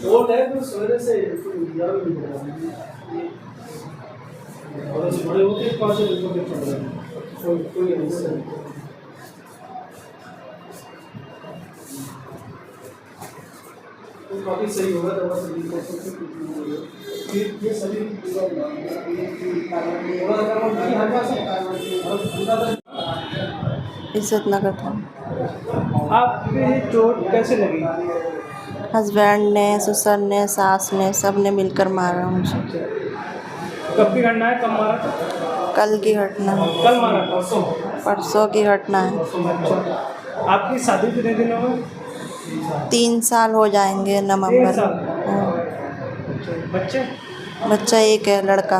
चोट है तो सवेरे से यार भी नहीं और ऐसे बड़े होते 5 दिन के चल रहे हैं कोई नहीं तो काफ़ी सही होगा दवा से ये सभी इज्जत नगर था। आपके चोट कैसे लगी? हस्बैंड ने, ससुर ने, सास ने, सब ने मिलकर मारा मुझे। कब की घटना है? कब मारा था? कल की घटना है। कल मारा? परसों? परसों की घटना है। अच्छा। आपकी शादी कितने दिनों में? 3 साल हो जाएंगे 3 नवंबर साल। में। बच्चे? बच्चा एक है, लड़का।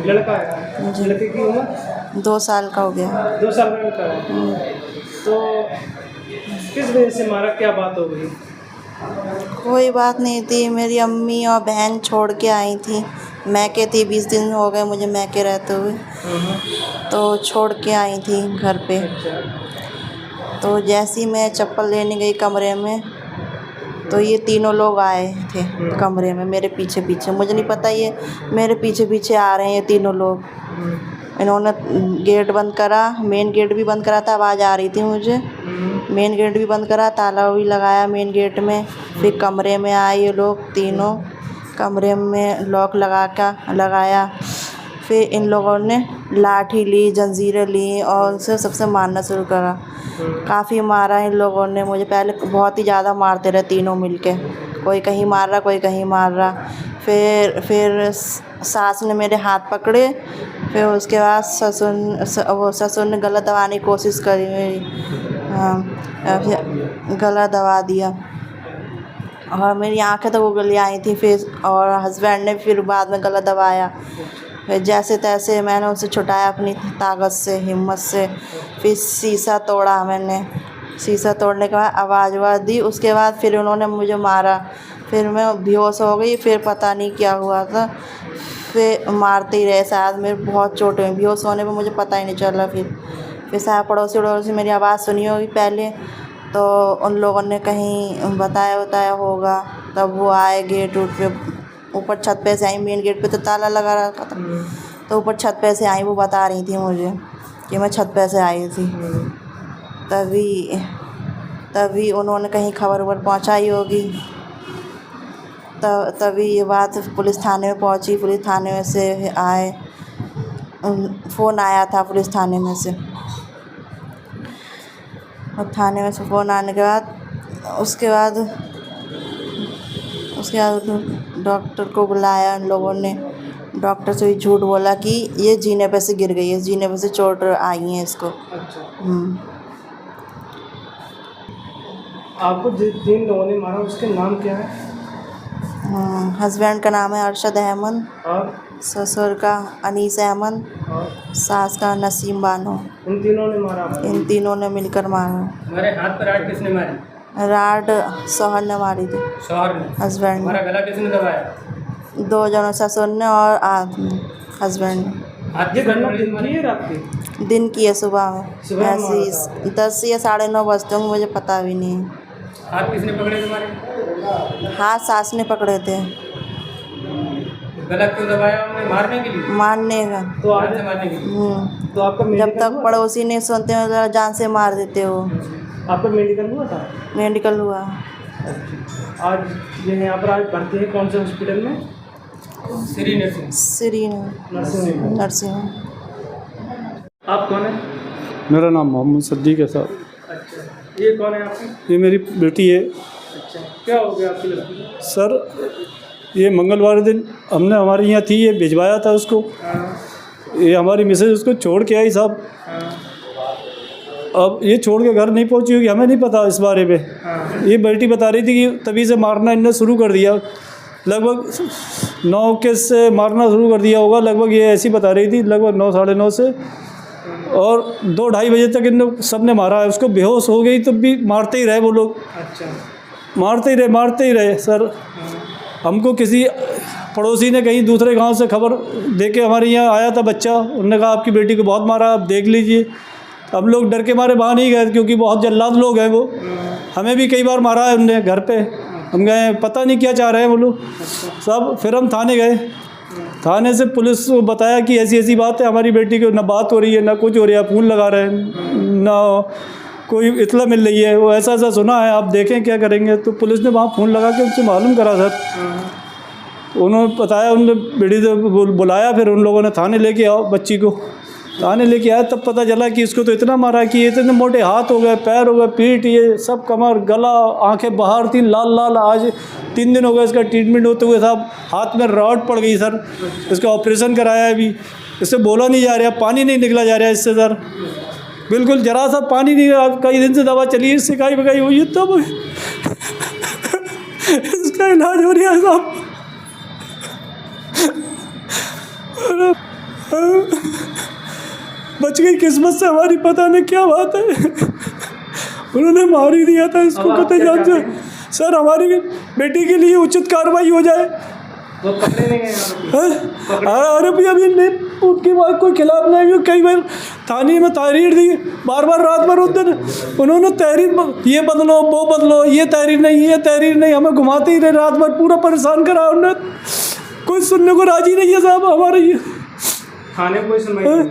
लड़का है? जी। लड़के की उम्र? 2 साल का हो गया। 2 साल का लड़का है। तो किस वजह से मारा, क्या बात हो गई? कोई बात नहीं थी। मेरी अम्मी और बहन छोड़ के आई थी। मैके थी, 20 दिन हो गए मुझे मैके रहते हुए, तो छोड़ के आई थी घर पे। तो जैसे ही मैं चप्पल लेने गई कमरे में, तो ये तीनों लोग आए थे कमरे में मेरे पीछे पीछे। मुझे नहीं पता ये मेरे पीछे पीछे आ रहे हैं ये तीनों लोग। इन्होंने गेट बंद करा, मेन गेट भी बंद करा था, आवाज़ आ रही थी मुझे। मेन गेट भी बंद करा, ताला भी लगाया मेन गेट में। फिर कमरे में आए ये लोग तीनों, कमरे में लॉक लगाया। फिर इन लोगों ने लाठी ली, जंजीरें ली और उनसे सबसे मारना शुरू करा। काफ़ी मारा इन लोगों ने मुझे। पहले बहुत ही ज़्यादा मारते रहे तीनों मिलके, कोई कहीं मार रहा, कोई कहीं मार रहा। फिर सास ने मेरे हाथ पकड़े। फिर उसके बाद ससुर ने गला दबाने की कोशिश करी मेरी। फिर गला दबा दिया और मेरी आँखें तो उगली आई थी। फिर और हस्बैंड ने फिर बाद में गला दबाया। फिर जैसे तैसे मैंने उसे छुटाया अपनी ताकत से, हिम्मत से। फिर शीशा तोड़ा मैंने। शीशा तोड़ने के बाद आवाज़ दी। उसके बाद फिर उन्होंने मुझे मारा। फिर मैं बेहोश हो गई। फिर पता नहीं क्या हुआ था, फिर मारते ही रहे। शायद मेरे बहुत चोट हुई, बेहोश होने पे मुझे पता ही नहीं चला। फिर शायद पड़ोसी मेरी आवाज़ सुनी होगी पहले, तो उन लोगों ने कहीं बताया होगा। तब वो आए गेट पे, ऊपर छत पे से आई। मेन गेट पे तो ताला लगा रखा था, तो ऊपर छत पे से आई। वो बता रही थी मुझे कि मैं छत पे से आई थी। तभी उन्होंने कहीं खबर पहुंचाई होगी। तभी ये बात पुलिस थाने में पहुंची। पुलिस थाने में से आए, फ़ोन आया था पुलिस थाने में से। और थाने में से फ़ोन आने के बाद उसके बाद डॉक्टर को बुलाया उन लोगों ने। डॉक्टर से भी झूठ बोला कि ये जीने पे से गिर गई है, जीने पे से चोट आई है इसको। अच्छा। आपको जिन लोगों ने मारा उसके नाम क्या है? हस्बैंड का नाम है अरशद अहमद, और ससुर का अनीस अहमद, और सास का नसीम बानो। इन तीनों ने मारा आपको? इन तीनों ने मिलकर मारा। हमारे हाथ पर राड किसने मारी? राड शौहर ने मारी थी। शौहर ने? हस्बैंड हमारा गला किसने दबाया? 2 जनों, ससुर ने और हस्बैंड ने। ये घटना दिन की है रात की? दिन की है, सुबह में। सुबह में ऐसी 10 या 9:30 बजते होंगे, मुझे पता भी नहीं है। हाथ किसने पकड़े तुम्हारे? हाथ सास ने पकड़े थे। गला क्यों दबाया उन्होंने? मारने के लिए? मारने का। तो आज हाथ से मारने के लिए? तो आपका जब मेडिकल तक हुआ? पड़ोसी नहीं सुनते हैं जान से मार देते हो। आपका मेडिकल हुआ था? मेडिकल हुआ। आज ये यहाँ पर आज भर्ती है कौन से हॉस्पिटल में? Shri nursing. Shri nursing. Nursing. आप कौन है? मेरा नाम मोहम्मद सद्दीक है साहब। अच्छा। ये कौन है आपकी? ये मेरी बेटी है। अच्छा, क्या हो गया आपकी लड़की को? सर ये मंगलवार दिन हमने हमारे यहाँ थी, ये भिजवाया था उसको। ये हमारी मिसेज उसको छोड़ के आई साहब। अब ये छोड़ के घर नहीं पहुंची होगी, हमें नहीं पता इस बारे में। ये बेटी बता रही थी कि तभी से मारना इनने शुरू कर दिया। लगभग 9 के से मारना शुरू कर दिया होगा, लगभग ये ऐसी बता रही थी, लगभग 9, 9:30 से। और 2, 2:30 बजे तक इन सब ने मारा है उसको। बेहोश हो गई तब भी मारते ही रहे वो लोग। अच्छा। मारते ही रहे सर। हमको किसी पड़ोसी ने कहीं दूसरे गांव से खबर दे के हमारे यहाँ आया था बच्चा। उन्होंने कहा आपकी बेटी को बहुत मारा, आप देख लीजिए। हम लोग डर के मारे वहाँ नहीं गए क्योंकि बहुत जल्लाद लोग हैं वो। हमें भी कई बार मारा है उनने घर पे। हम गए, पता नहीं क्या चाह रहे हैं वो लोग सब। फिर हम थाने गए, थाने से पुलिस को बताया कि ऐसी ऐसी बात है, हमारी बेटी को ना बात हो रही है, ना कुछ हो रहा है, फ़ोन लगा रहे हैं, ना कोई इतला मिल रही है, वो ऐसा ऐसा सुना है, आप देखें क्या करेंगे। तो पुलिस ने वहाँ फ़ोन लगा के उनसे मालूम करा सर। उन्होंने बताया, उन्होंने बेटी से बुलाया, फिर उन लोगों ने थाने लेके आओ बच्ची को। थाने लेके आया तब पता चला कि इसको तो इतना मारा कि ये इतने मोटे हाथ हो गए, पैर हो गए, पीठ, ये सब, कमर, गला, आंखें बाहर थी, लाल लाल। आज 3 दिन हो गए इसका ट्रीटमेंट होते हुए साहब। हाथ में रॉड पड़ गई सर, इसका ऑपरेशन कराया है अभी। इससे बोला नहीं जा रहा, पानी नहीं निकला जा रहा है इससे सर, बिल्कुल जरा सा पानी नहीं। कई दिन से दवा चली है, सिकाई बकाई हुई है तब इसका इलाज हो रहा है साहब। बच गई किस्मत से हमारी, पता नहीं क्या बात है। उन्होंने मार ही दिया था इसको कतई जान से। सर हमारी बेटी के लिए उचित कार्रवाई हो जाए। वो पकड़े नहीं गए? अरे भी अभी नहीं, उनकी बात कोई खिलाफ नहीं हुई। कई बार थाने में तहरीर दी, बार बार रात भर उधर उन्होंने तहरीर, ये बदलो वो बदलो, ये तहरीर नहीं, ये तहरीर नहीं, हमें घुमाते ही रहे रात भर, पूरा परेशान करा उन्होंने। कोई सुनने को राजी नहीं है साहब हमारे। ये थाने कोई सुनवाई नहीं?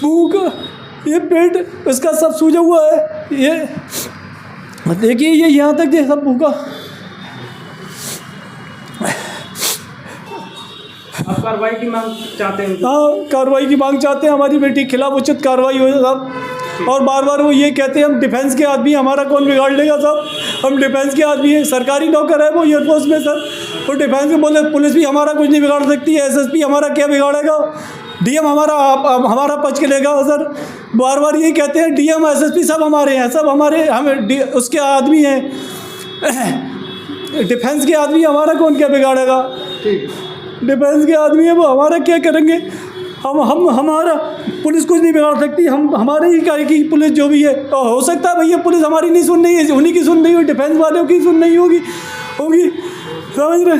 भूख, ये पेट इसका सब सूजा हुआ है, ये देखिए, ये यहाँ तक ये सब भूखा। आप कार्रवाई की मांग चाहते हैं? हाँ, कार्रवाई की मांग चाहते हैं, हमारी बेटी के खिलाफ उचित कार्रवाई हो साहब। और बार बार वो ये कहते हैं हम डिफेंस के आदमी, हमारा कौन बिगाड़ लेगा साहब, हम डिफेंस के आदमी हैं, सरकारी नौकर है वो एयरफोर्स में सर। वो डिफेंस में बोले पुलिस भी हमारा कुछ नहीं बिगाड़ सकती है, SSP हमारा क्या बिगाड़ेगा, DM हमारा पच के लेगा सर। बार बार ये कहते हैं DM SSP सब हमारे हैं, सब हमारे, हम उसके आदमी हैं, डिफेंस के आदमी, हमारा कौन क्या बिगाड़ेगा। डिफेंस के आदमी है वो, हमारा क्या करेंगे। हम हमारा पुलिस कुछ नहीं बिगाड़ सकती, हम हमारे ही कार्य की पुलिस जो भी है। तो हो सकता है भैया पुलिस हमारी नहीं सुन रही है, उन्हीं की सुन रही होगी, डिफेंस वालों की सुन रही होगी, समझ रहे।